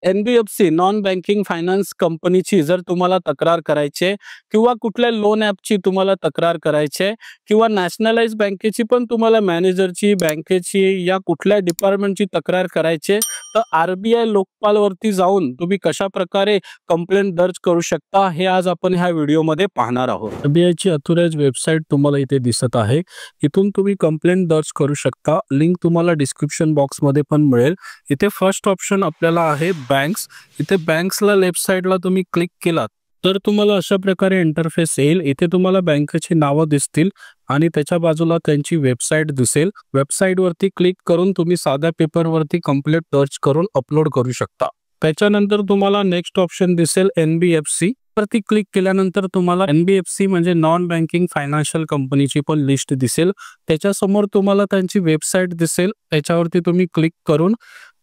एन-बी-एफ-सी non banking finance कंपनीची जर तुम्हाला तक्रार करायची आहे किंवा कुठल्या लोन ॲपची तुम्हाला तक्रार करायची आहे किंवा नॅशनलाइज बँकेची पण तुम्हाला मॅनेजरची, बँकेची या कुठल्या डिपार्टमेंटची तक्रार करायची आहे, तर आर-बी-आय लोकपालवरती जाऊन तुम्ही कशाप्रकारे कंप्लेंट दर्ज करू शकता, हे आज आपण ह्या व्हिडिओमध्ये पाहणार आहोत. आर-बी-आयची ऑथराइज्ड वेबसाईट तुम्हाला इथे दिसत आहे. इथून तुम्ही कंप्लेंट दर्ज करू शकता. लिंक तुम्हाला डिस्क्रिप्शन बॉक्समध्ये पण मिळेल. इथे फर्स्ट ऑप्शन आपल्याला आहे बँक्स. इथे बँक्सला लेफ्ट साइडला तुम्ही क्लिक केलात तर तुम्हाला अशा प्रकारे इंटरफेस येईल. इथे तुम्हाला बँकेची नावं दिसतील आणि त्याच्या बाजूला त्यांची वेबसाईट दिसेल. वेबसाईटवरती क्लिक करून तुम्ही साध्या पेपरवरती कंप्लेंट दर्ज करून अपलोड करू शकता. त्याच्यानंतर तुम्हाला नेक्स्ट ऑप्शन दिसेल एन-बी-एफ-सी वरती क्लिक केल्यानंतर तुम्हाला एन-बी-एफ-सी म्हणजे नॉन बँकिंग फायनान्शियल कंपनीची पण लिस्ट दिसेल. त्याच्यासमोर तुम्हाला त्यांची वेबसाईट दिसेल. त्याच्यावरती तुम्ही क्लिक करून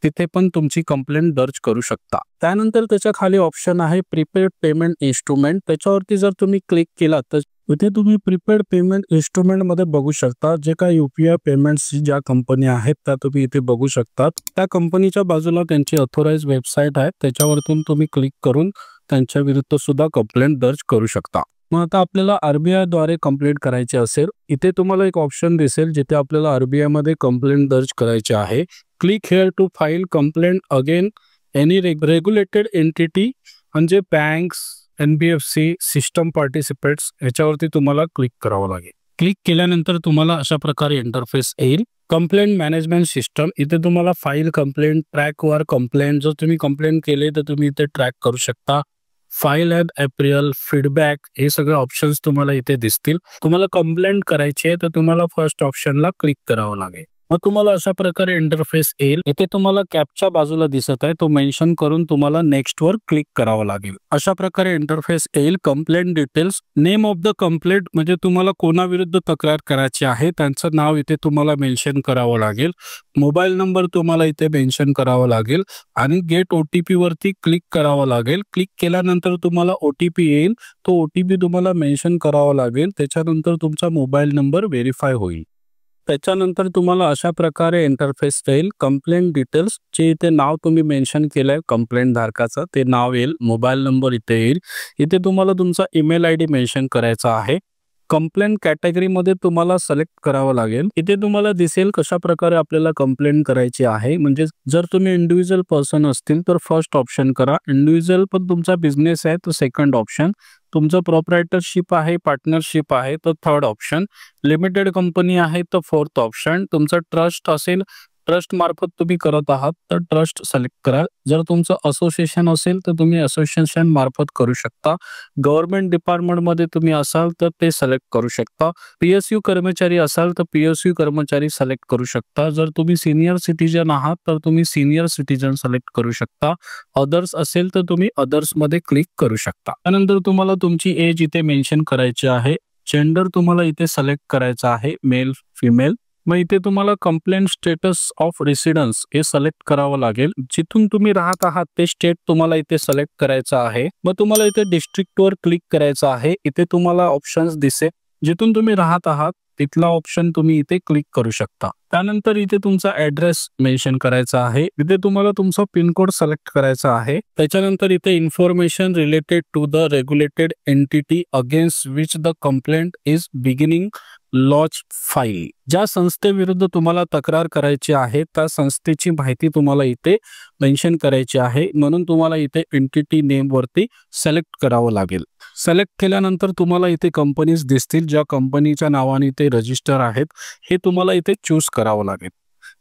तिथे पण तुमची कंप्लेंट दर्ज करू शकता. त्यानंतर त्याच्या खाली ऑप्शन आहे प्रीपेड पेमेंट इन्स्ट्रुमेंट. त्याच्यावरती जर तुम्ही क्लिक केला तर इथे तुम्ही प्रीपेड पेमेंट इन्स्ट्रुमेंट मध्ये बघू शकता जे काही युपीआय पेमेंट्स ज्या कंपनी आहेत त्या तुम्ही इथे बघू शकता. त्या कंपनीच्या बाजूला त्यांची ऑथराइज्ड वेबसाईट आहे. त्याच्यावरतून तुम्ही क्लिक करून त्यांच्या विरुद्ध सुद्धा कंप्लेंट दर्ज करू शकता. मग आता आपल्याला आर-बी-आय द्वारे कंप्लेंट करायची असेल, इथे तुम्हाला एक ऑप्शन दिसेल जिथे आपल्याला आर-बी-आय मध्ये कंप्लेंट दर्ज करायची आहे. Click here to file complaint again any regulated entity म्हणजे बँक्स, एन-बी-एफ-सी, सिस्टम पार्टिसिपेट्स याच्यावरती तुम्हाला क्लिक करावं लागेल. क्लिक केल्यानंतर तुम्हाला अशा प्रकारे इंटरफेस येईल. कंप्लेंट मॅनेजमेंट सिस्टम इथे तुम्हाला फाईल कंप्लेंट, ट्रॅक वर कंप्लेंट, जर तुम्ही कंप्लेंट केले तर तुम्ही इथे ट्रॅक करू शकता. फाईल अँड अप्रियल, फीडबॅक हे सगळे ऑप्शन्स तुम्हाला इथे दिसतील. तुम्हाला कंप्लेंट करायची आहे तर तुम्हाला फर्स्ट ऑप्शनला क्लिक करावं लागेल. मग तुम्हाला अशा प्रकारे इंटरफेस येईल. इथे तुम्हाला कॅपच्या बाजूला दिसत आहे तो मेन्शन करून तुम्हाला नेक्स्ट वर क्लिक करावं लागेल. अशा प्रकारे इंटरफेस येईल. Complaint details, name of the complaint म्हणजे तुम्हाला कोणाविरुद्ध तक्रार करायची आहे त्यांचं नाव इथे तुम्हाला मेन्शन करावं लागेल. मोबाईल नंबर तुम्हाला इथे मेन्शन करावा लागेल आणि गेट ओटीपी वरती क्लिक करावं लागेल. क्लिक केल्यानंतर तुम्हाला ओटीपी येईल. तो ओटीपी तुम्हाला मेन्शन करावा लागेल. त्याच्यानंतर तुमचा मोबाईल नंबर व्हेरीफाय होईल. त्याच्यानंतर तुम्हाला अशा प्रकारे इंटरफेस येईल. कंप्लेंट डिटेल्स जे इथे नाव तुम्ही मेन्शन केलंय कंप्लेंट धारकाचं ते नाव येईल. मोबाईल नंबर इथे येईल. इथे तुम्हाला तुमचा ईमेल आयडी मेन्शन करायचा आहे. कंप्लेंट कॅटेगरीमध्ये तुम्हाला सिलेक्ट करावं लागेल. इथे तुम्हाला दिसेल कशा प्रकारे आपल्याला कंप्लेंट करायची आहे. म्हणजे जर तुम्ही इंडिव्हिज्युअल पर्सन असतील तर फर्स्ट ऑप्शन करा. इंडिव्हिज्युअल पण तुमचा बिझनेस आहे तर सेकंड ऑप्शन. तुमचं प्रोप्रायटरशिप आहे, पार्टनरशिप आहे तर थर्ड ऑप्शन. लिमिटेड कंपनी आहे तर फोर्थ ऑप्शन. तुमचं ट्रस्ट असेल, ट्रस्ट मार्फत तुम्ही करत आहात तर ट्रस्ट सिलेक्ट करा. जर तुमचं असोसिएशन असेल तर तुम्ही असोसिएशन मार्फत करू शकता. गव्हर्नमेंट डिपार्टमेंटमध्ये तुम्ही असाल तर ते सिलेक्ट करू शकता. पीएसयू कर्मचारी असाल तर पीएसयू कर्मचारी सिलेक्ट करू शकता. जर तुम्ही सिनियर सिटीजन आहात तर तुम्ही सिनियर सिटीजन सिलेक्ट करू शकता. अदर्स असेल तर तुम्ही अदर्स मध्ये क्लिक करू शकता. त्यानंतर तुम्हाला तुमची एज इथे मेन्शन करायची आहे. जेंडर तुम्हाला इथे सिलेक्ट करायचा आहे, मेल, फिमेल. मग इथे तुम्हाला कंप्लेंट स्टेटस ऑफ रेसिडेन्स हे सिलेक्ट करावं लागेल. जिथून तुम्ही राहत आहात ते स्टेट तुम्हाला इथे सिलेक्ट करायचं आहे. मग तुम्हाला इथे डिस्ट्रिक्टवर क्लिक करायचं आहे. इथे तुम्हाला ऑप्शन्स दिसेल. जिथून तुम्ही राहत आहात तिथला ऑप्शन तुम्ही इथे क्लिक करू शकता. त्यानंतर इथे तुमचा ऍड्रेस मेन्शन करायचा आहे. इथे तुम्हाला तुमचा पिनकोड सिलेक्ट करायचा आहे. त्याच्यानंतर इथे information related to the regulated entity against which the complaint is beginning launch file. ज्या संस्थेविरुद्ध तुम्हाला तक्रार करायची आहे त्या संस्थेची माहिती तुम्हाला इथे मेन्शन करायची आहे. म्हणून तुम्हाला इथे एंटिटी नेम वरती सिलेक्ट करावं लागेल. सिलेक्ट केल्यानंतर तुम्हाला इथे कंपनीज दिसतील ज्या कंपनीच्या नावाने इथे रजिस्टर आहेत हे तुम्हाला इथे चूज करावं लागेल.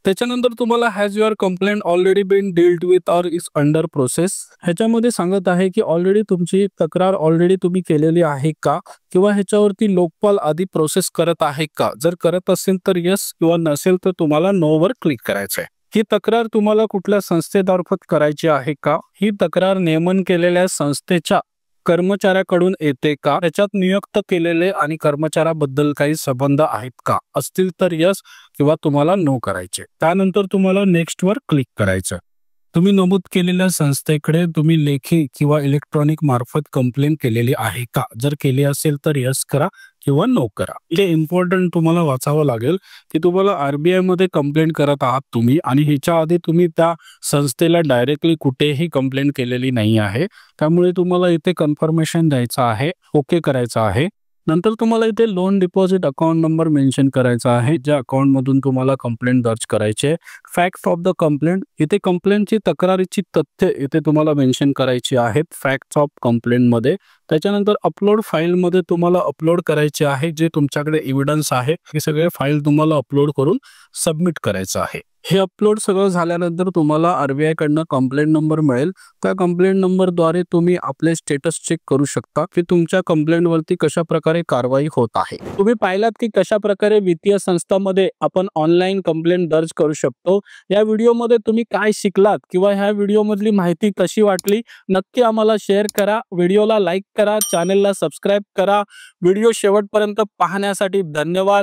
त्याच्यानंतर तुम्हाला has your complaint already been dealt with or is under process ह्याच्यामध्ये सांगत आहे की ऑलरेडी तुमची तक्रार ऑलरेडी तुम्ही केलेली आहे का किंवा ह्याच्यावरती लोकपाल आधी प्रोसेस करत आहे का. जर करत असेल तर यस किंवा नसेल तर तुम्हाला नो वर क्लिक करायचं आहे. ही तक्रार तुम्हाला कुठल्या संस्थेमार्फत करायची आहे का, ही तक्रार नियमन केलेल्या संस्थेच्या कर्मचाऱ्याकडून येते का, त्याच्यात नियुक्त केलेले आणि कर्मचाऱ्याबद्दल काही संबंध आहेत का, असतील तर यस किंवा तुम्हाला नो करायचे. त्यानंतर तुम्हाला नेक्स्ट वर क्लिक करायचं. तुम्ही नमूद केलेल्या संस्थेकडे तुम्ही लेखी किंवा इलेक्ट्रॉनिक मार्फत कंप्लेंट केलेली आहे का? जर केली असेल तर येस करा किंवा नो करा. इथे इम्पॉर्टंट तुम्हाला वाचावं लागेल की तुम्हाला आर-बी-आय मध्ये कंप्लेंट करत आहात तुम्ही आणि ह्याच्या आधी तुम्ही त्या संस्थेला डायरेक्टली कुठेही कंप्लेंट केलेली नाही आहे. त्यामुळे तुम्हाला इथे कन्फर्मेशन द्यायचं आहे, ओके करायचं आहे. नंतर तुम्हाला इथे loan deposit account number mention करायचा आहे, ज्या अकाउंटमधून तुम्हाला कंप्लेंट दर्ज करायची आहे. फॅक्ट्स ऑफ द कंप्लेंट, इथे कंप्लेंटची तक्रारीची तथ्य इथे तुम्हाला मेन्शन करायची आहेत फॅक्ट्स ऑफ कंप्लेंटमध्ये. त्याच्यानंतर अपलोड फाईलमध्ये तुम्हाला अपलोड करायचे आहे जे तुमच्याकडे एव्हिडन्स आहे, हे सगळे फाईल तुम्हाला अपलोड करून सबमिट करायचं आहे. हे अपलोड सगळं झाल्यानंतर तुम्हाला आर-बी-आय कडनं कंप्लेंट नंबर मिळेल. त्या कंप्लेंट नंबरद्वारे तुम्ही आपले स्टेटस चेक करू शकता की तुमच्या कंप्लेंटवरती कशा प्रकारे कारवाई होत आहे. तुम्ही पाहिलात की कशा प्रकारे वित्तीय संस्थांमध्ये आपण ऑनलाईन कंप्लेंट दर्ज करू शकतो. या व्हिडिओमध्ये तुम्ही काय शिकलात किंवा ह्या व्हिडिओमधली माहिती कशी वाटली नक्की आम्हाला शेअर करा. व्हिडिओला लाईक करा, चॅनलला सबस्क्राईब करा. व्हिडिओ शेवटपर्यंत पाहण्यासाठी धन्यवाद.